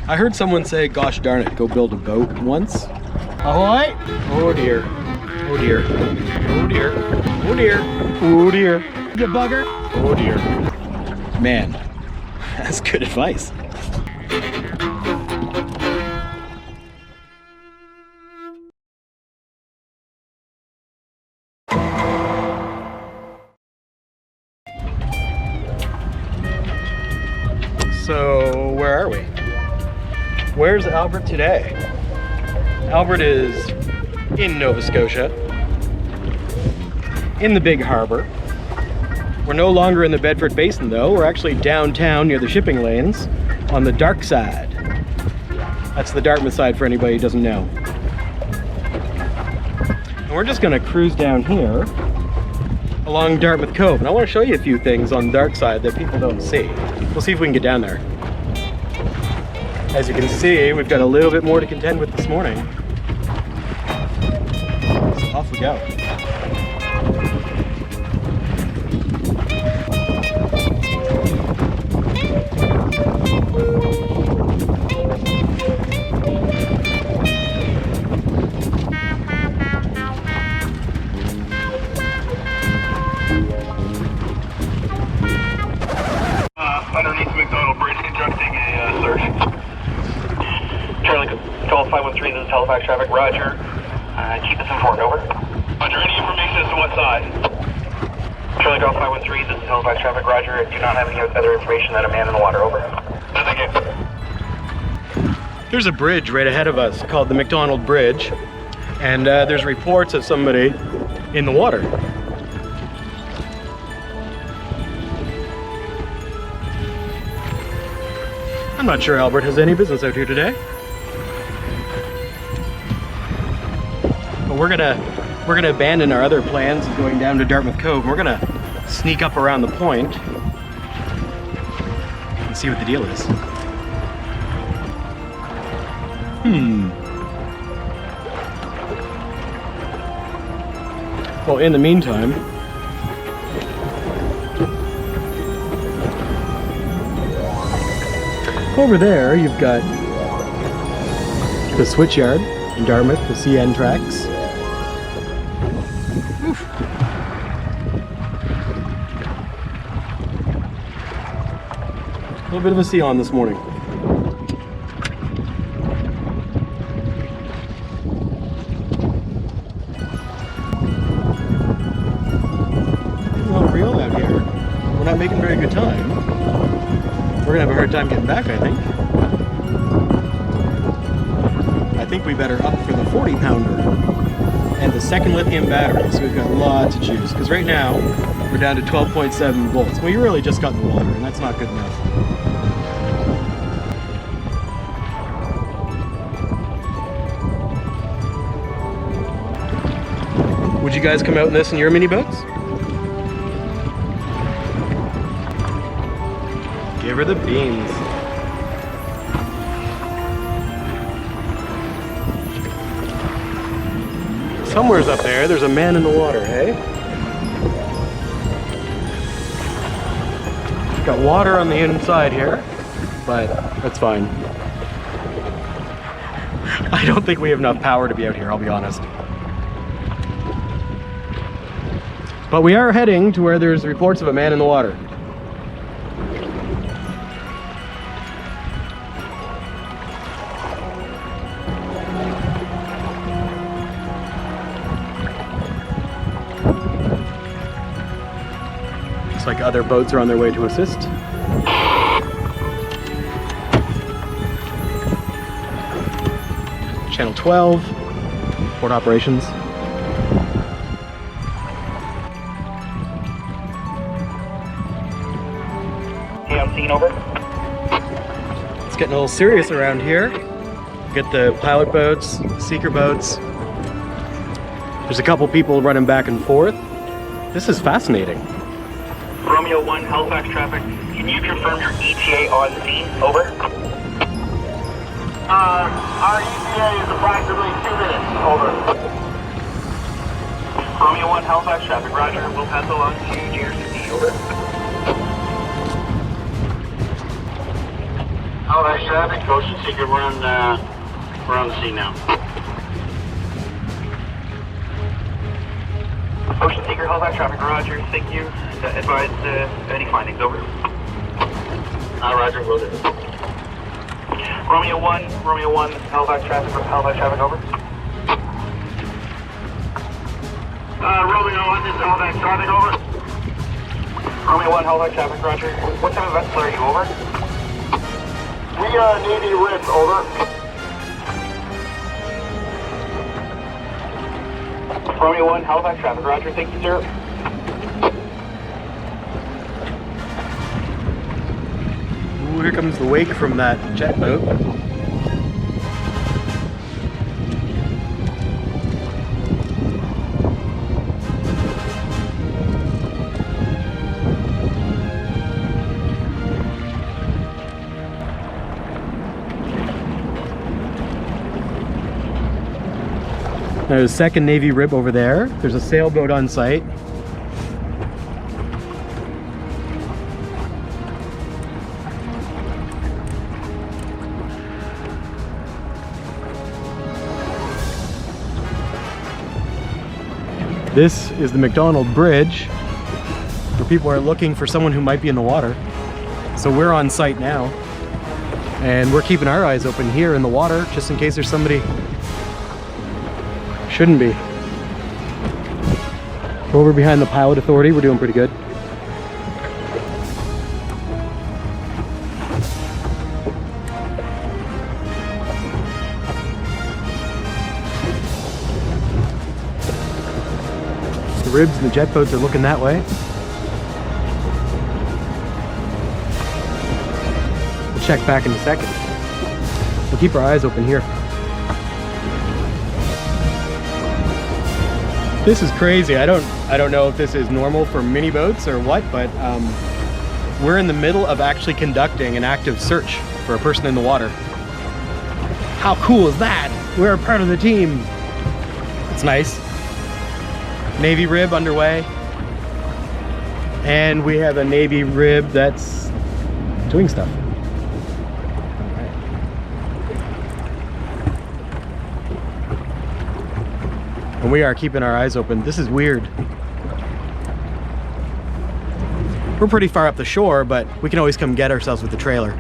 I heard someone say, gosh darn it, go build a boat once. Ahoy! Oh dear. Oh dear. Oh dear. Oh dear. Oh dear. You bugger. Oh dear. Man, that's good advice. So, where are we? Where's Albert today? Albert is in Nova Scotia, in the big harbor. We're no longer in the Bedford Basin though, we're actually downtown near the shipping lanes on the dark side. That's the Dartmouth side for anybody who doesn't know. And we're just gonna cruise down here along Dartmouth Cove. And I wanna show you a few things on the dark side that people don't see. We'll see if we can get down there. As you can see, we've got a little bit more to contend with this morning. So off we go. Underneath McDonald Bridge, conducting a search. Charlie, call 513, this is Halifax traffic, roger. Keep us informed, over. Roger, any information as to what side? Charlie, call 513, this is Halifax traffic, roger. I do not have any other information than a man in the water, over. Thank you. There's a bridge right ahead of us called the McDonald Bridge, and there's reports of somebody in the water. I'm not sure Albert has any business out here today. But we're gonna abandon our other plans of going down to Dartmouth Cove. We're gonna sneak up around the point and see what the deal is. Well, in the meantime, over there you've got the switchyard in Dartmouth, the CN tracks. Oof. A little bit of a sea on this morning. Well, real out here. We're not making very good time. We're gonna have a hard time getting back, I think. I think we better up for the 40-pounder and the second lithium battery, so we've got lots of juice. Because right now, we're down to 12.7 volts. We really just got in the water, and that's not good enough. Would you guys come out in this in your mini boats? Give her the beans. Somewhere's up there's a man in the water, hey? Got water on the inside here, but that's fine. I don't think we have enough power to be out here, I'll be honest. But we are heading to where there's reports of a man in the water. Like other boats are on their way to assist. Channel 12, port operations. Hey, I'm seeing, over. It's getting a little serious around here. Get the pilot boats, seeker boats. There's a couple people running back and forth. This is fascinating. Romeo 1, Halifax traffic. Can you confirm your ETA on scene? Over. Our ETA is approximately 2 minutes. Over. Romeo 1, Halifax traffic. Roger. We'll pass along to GRCD. Over. Halifax traffic. traffic, Ocean Seeker, we're on the scene now. Ocean Seeker, Halifax traffic, roger, thank you. Advise any findings, over. Roger, will do. Romeo 1, Halifax traffic, over. Romeo 1, this is Halifax traffic, over. Romeo 1, Halifax traffic, roger. What type of vessel are you, over? We are Navy Rib, over. Romeo 1, Halifax traffic, roger, thank you, sir. Ooh, here comes the wake from that jet boat. There's a second Navy rib over there. There's a sailboat on site. This is the McDonald Bridge, where people are looking for someone who might be in the water. So we're on site now, and we're keeping our eyes open here in the water, just in case there's somebody. Shouldn't be. Over behind the Pilot Authority, we're doing pretty good. The ribs and the jet boats are looking that way. We'll check back in a second. We'll keep our eyes open here. This is crazy. I don't know if this is normal for mini boats or what, but we're in the middle of actually conducting an active search for a person in the water. How cool is that? We're a part of the team. It's nice. Navy rib underway. And we have a Navy rib that's doing stuff. And we are keeping our eyes open. This is weird. We're pretty far up the shore, but we can always come get ourselves with the trailer.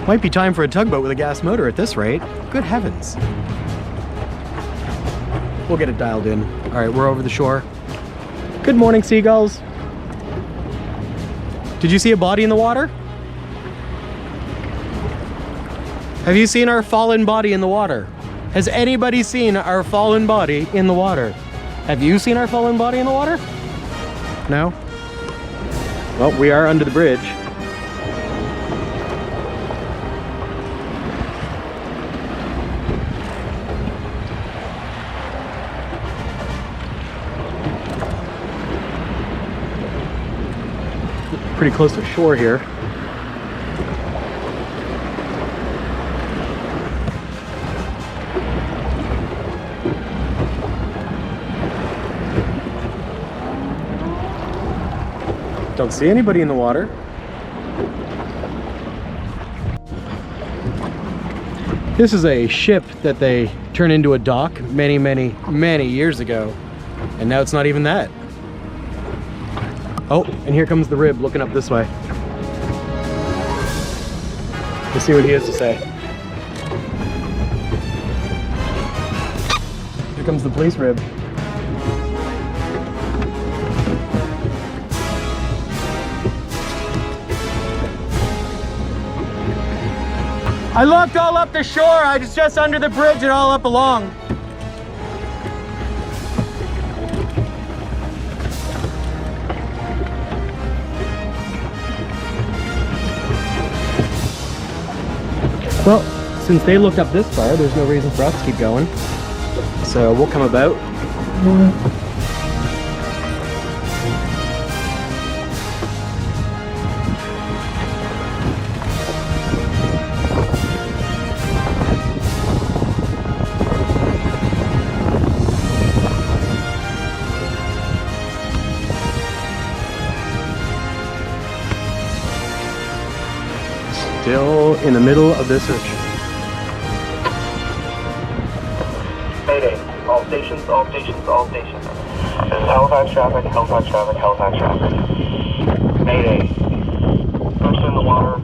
Might be time for a tugboat with a gas motor at this rate. Good heavens. We'll get it dialed in. All right, we're over the shore. Good morning, seagulls. Did you see a body in the water? Have you seen our fallen body in the water? Has anybody seen our fallen body in the water? Have you seen our fallen body in the water? No? Well, we are under the bridge. Pretty close to shore here. Don't see anybody in the water. This is a ship that they turned into a dock many years ago, and now it's not even that. Oh, and here comes the rib looking up this way. Let's see what he has to say. Here comes the police rib. I looked all up the shore. I was just under the bridge and all up along. Well, since they looked up this far, there's no reason for us to keep going. So we'll come about. out in the middle of this search. Mayday. All stations, all stations, all stations. This is Halifax traffic, Halifax traffic, Halifax traffic. Mayday. Person in the water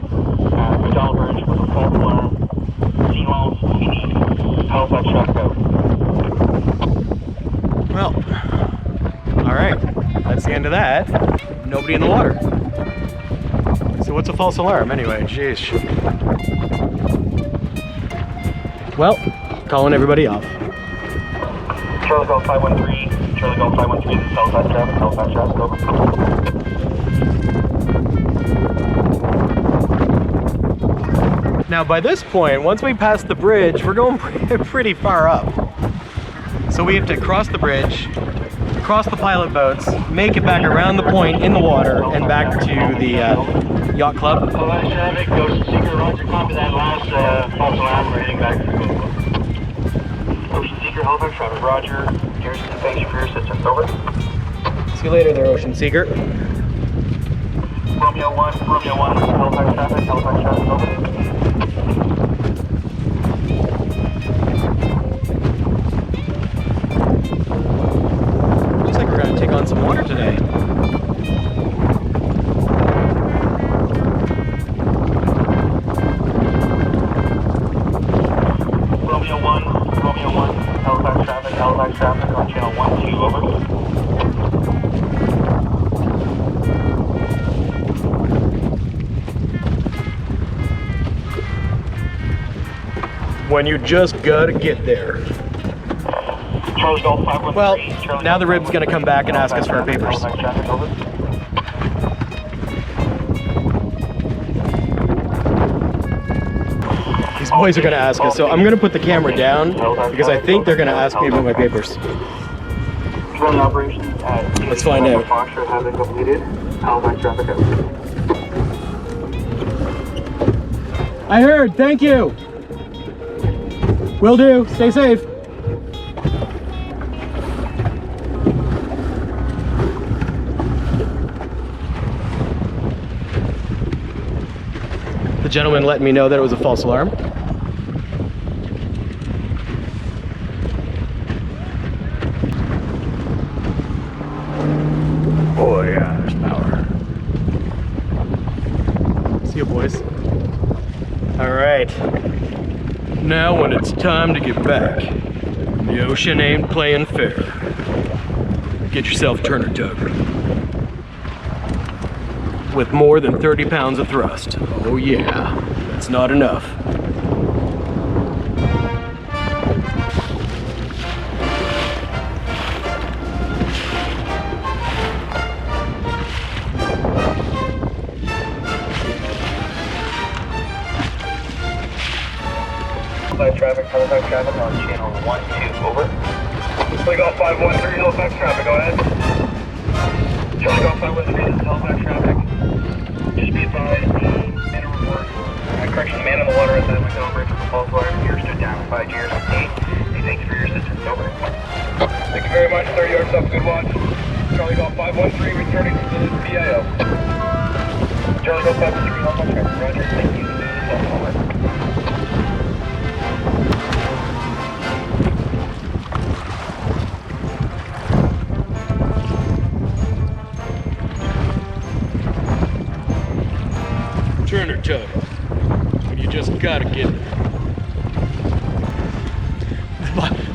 at McDonald Bridge with a false alarm. Seawalls, speed. Halifax traffic out. Well, alright. That's the end of that. Nobody in the water. So what's a false alarm anyway? Jeez. Well, calling everybody off. Charlie Golf 513, Charlie Golf 513, this is Halifax traffic, over. Now by this point, once we pass the bridge, we're going pretty far up. So we have to cross the bridge, cross the pilot boats, make it back around the point in the water and back to the yacht club. Halifax traffic, Ocean Seeker, roger, copy that last false alarm, we're heading back to the Google. Ocean Seeker, Halifax traffic, roger. Garrison, thank you for your assistance, over. See you later there, Ocean Seeker. Romeo 1, Halifax traffic, over. Looks like we're gonna take on some water today. Romeo 1, Halifax traffic on channel 12, over. When you just gotta get there. Charlie Golf 513. Well, Charlie now the Golf rib's gonna come back and ask us for our papers. Halifax traffic, over. These boys are gonna ask us, so I'm gonna put the camera down because I think they're gonna ask me about my papers. Drilling operations at Let's find out. Foxtrot have been completed. Halifax traffic out. I heard, thank you. Will do, stay safe. The gentleman let me know that it was a false alarm. Oh yeah, there's power. See you, boys. All right. Now when it's time to get back, the ocean ain't playing fair. Get yourself Turner tug. With more than 30 pounds of thrust. Oh yeah, that's not enough. Halifax traffic on channel 12, over. Charlie Golf 513, Halifax traffic, go ahead. Charlie Golf 513, this is Halifax traffic. Just be advised, man of report. Correction, the man in the water at the McDonald Bridge with the false alarm here stood down 5 years and 8. Thank you for your assistance, over. Thank you very much, 30 yards up, good watch. Charlie Golf 513, returning to the PIO. Charlie Golf 513, Halifax traffic, roger, thank you, over. Turner tug. But you just gotta get there.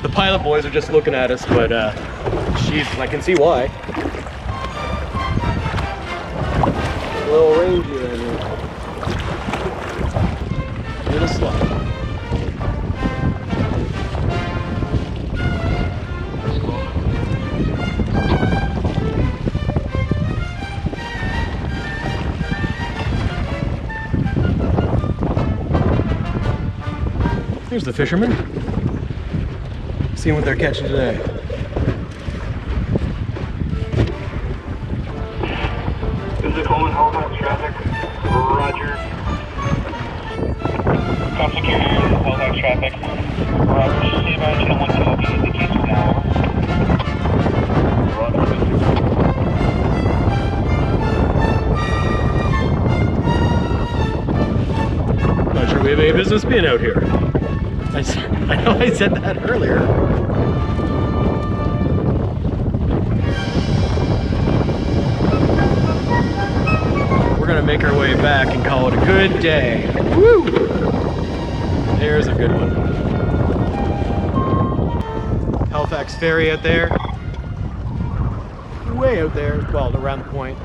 The pilot boys are just looking at us, but jeez, I can see why. A little rangy right here. Little slide. Here's the fishermen. Seeing what they're catching today. This is Coleman, Halifax traffic. Roger. Constant carrier, Halifax traffic. Roger. Stay by channel 12, be the case for now. Roger. Not sure okay business being out here. I know I said that earlier. We're gonna make our way back and call it a good day. Woo! There's a good one. Halifax Ferry out there. Way out there, well, around the point.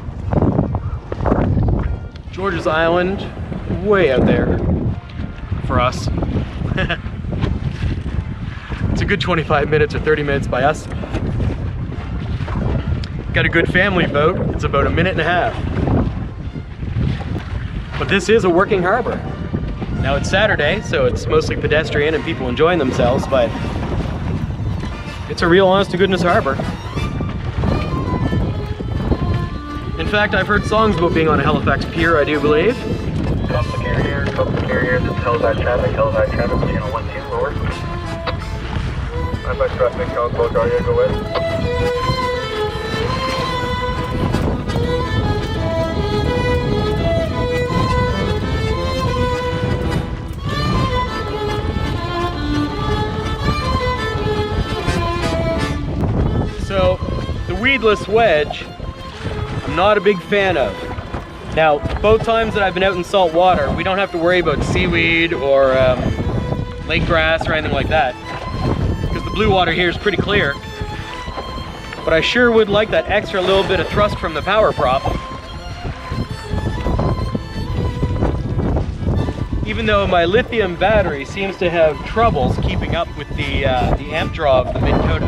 George's Island, way out there for us. It's a good 25 minutes or 30 minutes by us. Got a good family boat. It's about a minute and a half. But this is a working harbor. Now it's Saturday, so it's mostly pedestrian and people enjoying themselves, but it's a real honest to goodness harbor. In fact, I've heard songs about being on a Halifax pier, I do believe. Coastal carrier, this is Halifax traffic, channel 12 over. Halifax traffic, Halifax carrier, go ahead. So, the weedless wedge, I'm not a big fan of. Now, both times that I've been out in salt water, we don't have to worry about seaweed or lake grass or anything like that, because the blue water here is pretty clear. But I sure would like that extra little bit of thrust from the power prop. Even though my lithium battery seems to have troubles keeping up with the amp draw of the Minn Kota.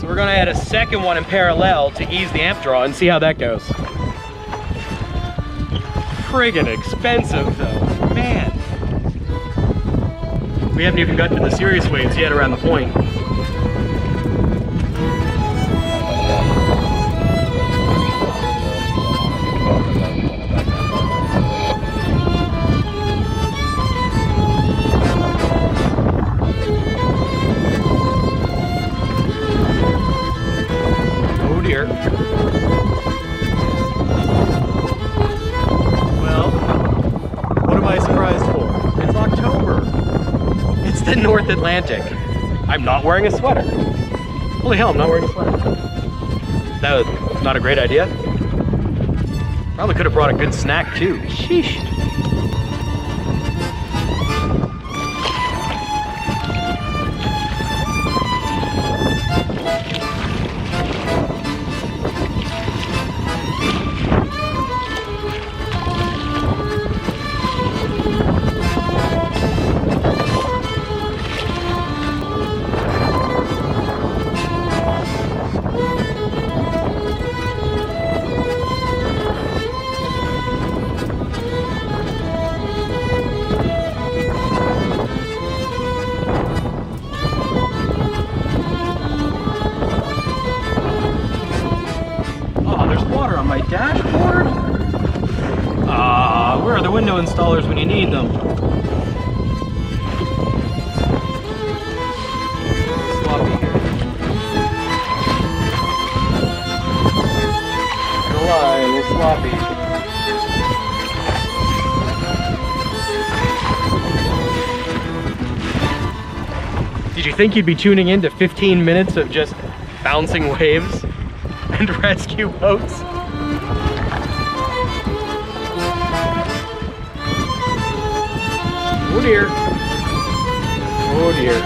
So we're gonna add a second one in parallel to ease the amp draw and see how that goes. Friggin' expensive though, man. We haven't even gotten to the serious waves yet around the point. Oh dear. Well, what am I surprised for? It's October. It's the North Atlantic. I'm not wearing a sweater. Holy hell, I'm not wearing a sweater. That was not a great idea. Probably could have brought a good snack too. Sheesh. My dashboard? Where are the window installers when you need them? Sloppy here. Not gonna lie, a little sloppy. Did you think you'd be tuning in to 15 minutes of just bouncing waves and rescue boats? Oh dear. Oh dear.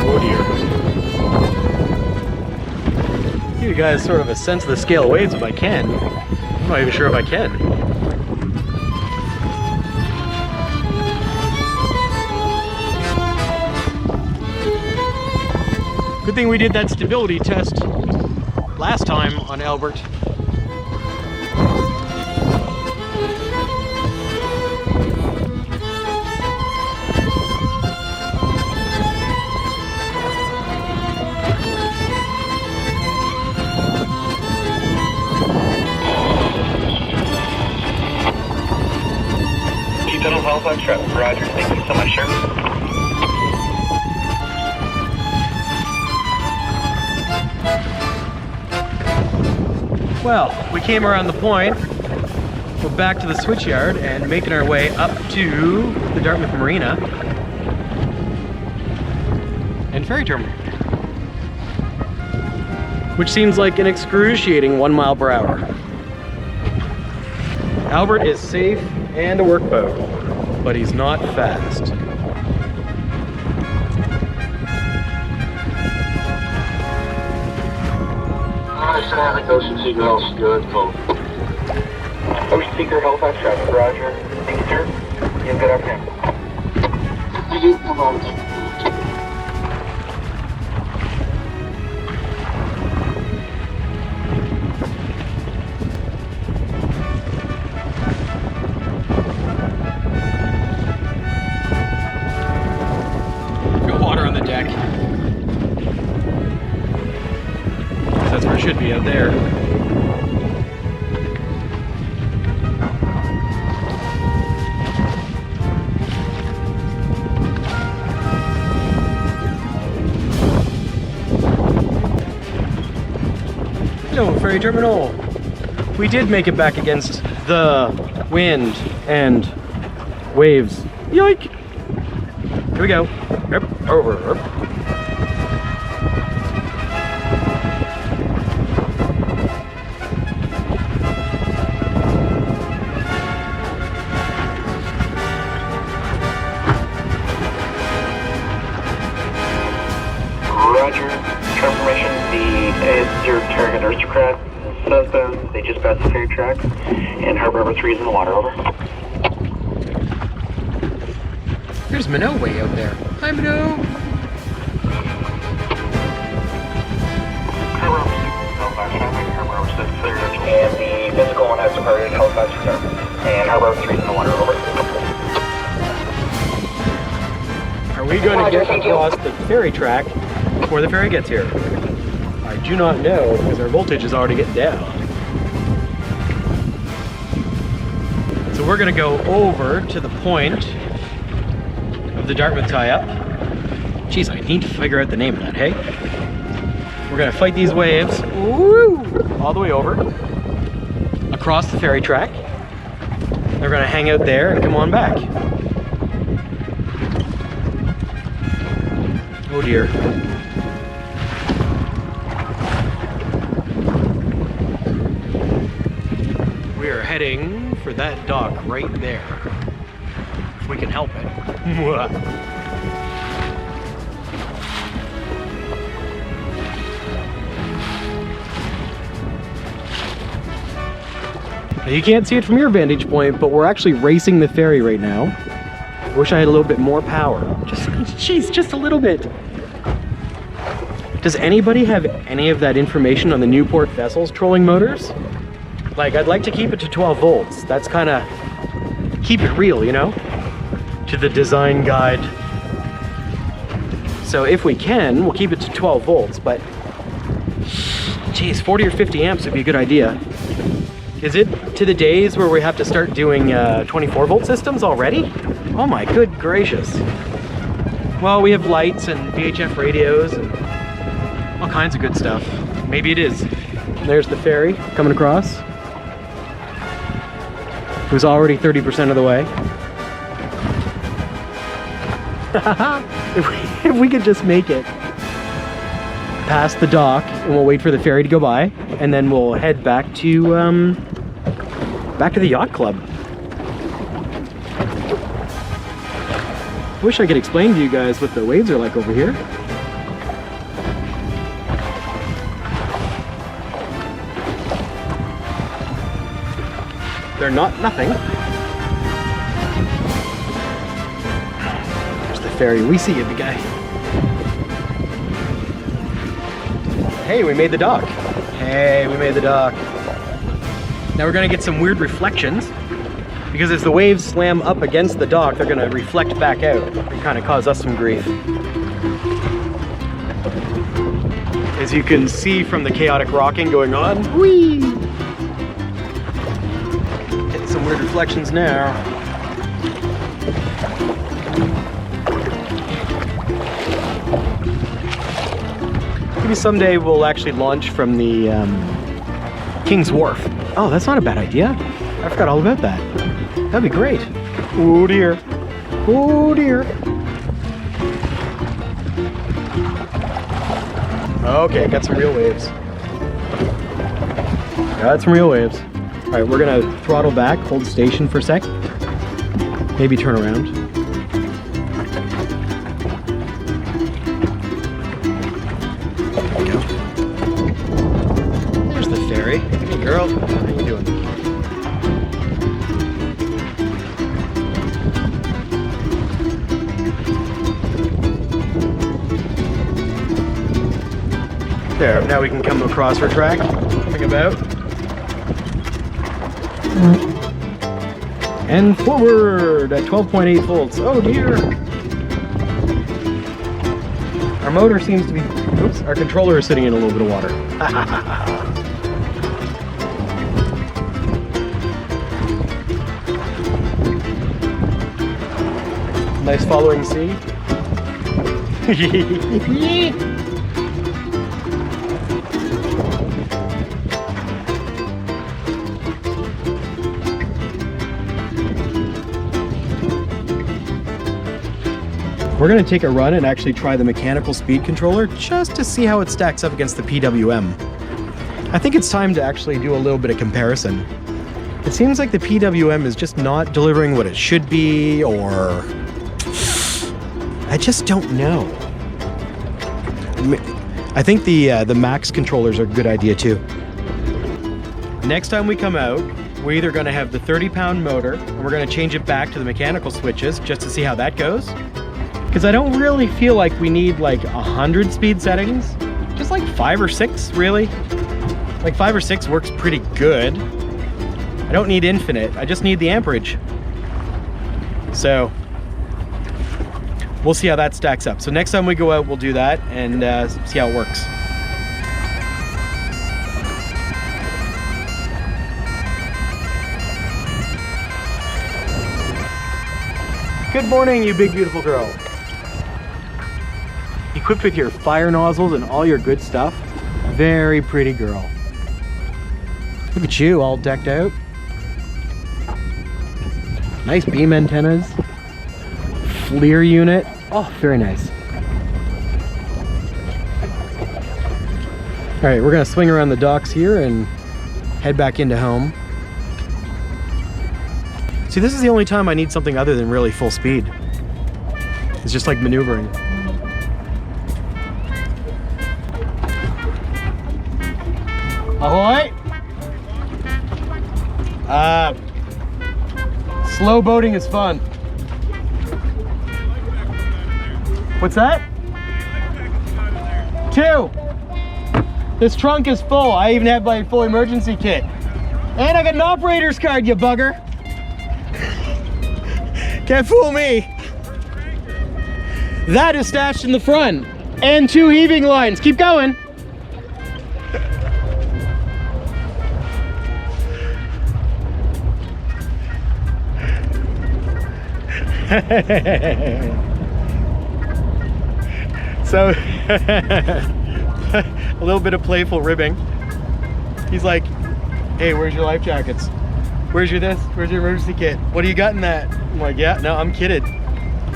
Oh dear. Give you guys sort of a sense of the scale of waves if I can. I'm not even sure if I can. Good thing we did that stability test last time on Albert. Halifax traffic, Roger. Thank you so much, sir. Well, we came around the point, We're back to the switch yard and making our way up to the Dartmouth Marina and ferry terminal, which seems like an excruciating 1 mile per hour. Albert is safe and a workboat, but he's not fast. Traffic, ocean seatbelts, good, cool. Ocean Seeker, Halifax traffic, roger. Thank you, sir. You have a good afternoon. Thank you, no problem. Got water on the deck. That's where it should be, out there. Hello, ferry terminal. We did make it back against the wind and waves. Yoink! Here we go. Yep, over. Roger. Confirmation, is your target aristocrat southbound. They just passed the ferry tracks, and Harbor Number 3 is in the water, over. There's Minnow way out there. Hi, Minnow. Harbor Number 6, Halifax traffic, Harbor Number 6, clear to and the physical one has departed Halifax reserve, and Harbor Number 3 is in the water, over. Are we going to get across the ferry track before the ferry gets here? I do not know, because our voltage is already getting down. So we're going to go over to the point of the Dartmouth tie-up. Jeez, I need to figure out the name of that, hey? We're going to fight these waves, woo, all the way over, across the ferry track. They're going to hang out there and come on back. Oh dear. We are heading for that dock right there. If we can help it. Now, you can't see it from your vantage point, but we're actually racing the ferry right now. I wish I had a little bit more power. Just a little bit. Does anybody have any of that information on the Newport Vessels trolling motors? Like, I'd like to keep it to 12 volts. That's kind of, keep it real, you know? To the design guide. So if we can, we'll keep it to 12 volts, but geez, 40 or 50 amps would be a good idea. Is it to the days where we have to start doing 24 volt systems already? Oh my good gracious. Well, we have lights and VHF radios and all kinds of good stuff. Maybe it is. There's the ferry coming across. It was already 30% of the way. if we could just make it past the dock, and we'll wait for the ferry to go by, and then we'll head back to the yacht club. Wish I could explain to you guys what the waves are like over here. They're not nothing. There's the ferry. We see you, big guy. Hey, we made the dock. Hey, we made the dock. Now we're gonna get some weird reflections, because as the waves slam up against the dock, they're gonna reflect back out and kind of cause us some grief. As you can see from the chaotic rocking going on. Whee! Getting some weird reflections now. Maybe someday we'll actually launch from the King's Wharf. Oh, that's not a bad idea. I forgot all about that. That'd be great. Oh dear. Oh dear. Okay, got some real waves. Got some real waves. All right, we're gonna throttle back, hold station for a sec. Maybe turn around. There we go. There's the ferry. Hey girl, how you doing? There, now we can come across our track. Coming about. And forward at 12.8 volts. Oh dear! Our motor seems to be, oops, our controller is sitting in a little bit of water. Nice following sea. We're going to take a run and actually try the mechanical speed controller just to see how it stacks up against the PWM. I think it's time to actually do a little bit of comparison. It seems like the PWM is just not delivering what it should be, or I just don't know. I think the Max controllers are a good idea too. Next time we come out, we're either going to have the 30-pound motor and we're going to change it back to the mechanical switches just to see how that goes. Because I don't really feel like we need like 100 speed settings. Just like 5 or 6, really. Like 5 or 6 works pretty good. I don't need infinite, I just need the amperage. So, we'll see how that stacks up. So next time we go out, we'll do that and see how it works. Good morning, you big beautiful girl. Equipped with your fire nozzles and all your good stuff. Very pretty girl. Look at you, all decked out. Nice beam antennas. FLIR unit. Oh, very nice. All right, we're gonna swing around the docks here and head back into home. See, this is the only time I need something other than really full speed. It's just like maneuvering. Ahoy! Slow boating is fun. What's that? 2. This trunk is full. I even have my full emergency kit. And I got an operator's card, you bugger. Can't fool me. That is stashed in the front. And 2 heaving lines. Keep going. So a little bit of playful ribbing. He's like, hey, where's your life jackets? Where's your this? Where's your emergency kit? What do you got in that? I'm like, yeah, no, I'm kidding.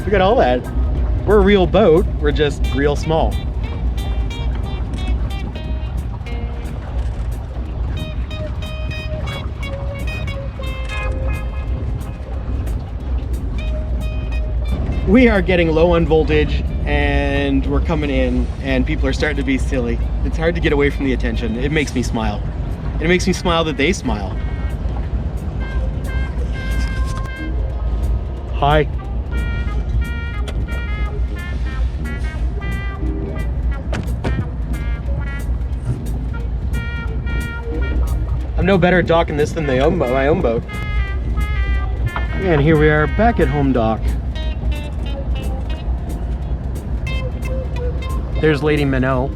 We got all that. We're a real boat, we're just real small. We are getting low on voltage and we're coming in and people are starting to be silly. It's hard to get away from the attention. It makes me smile. It makes me smile that they smile. Hi. I'm no better at docking this than my own boat. And here we are back at home dock. There's Lady Minot.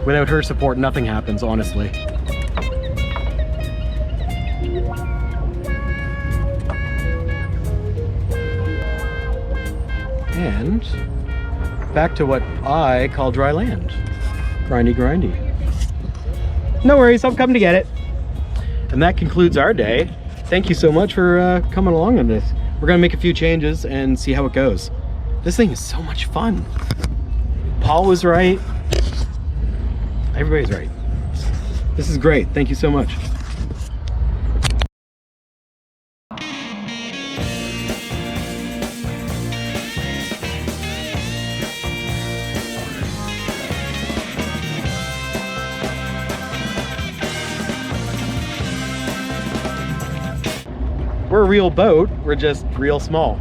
Without her support, nothing happens, honestly. And back to what I call dry land. Grindy, grindy. No worries, I'll come to get it. And that concludes our day. thank you so much for coming along on this. We're gonna make a few changes and see how it goes. This thing is so much fun. Paul was right. Everybody's right. This is great. Thank you so much. We're a real boat, we're just real small.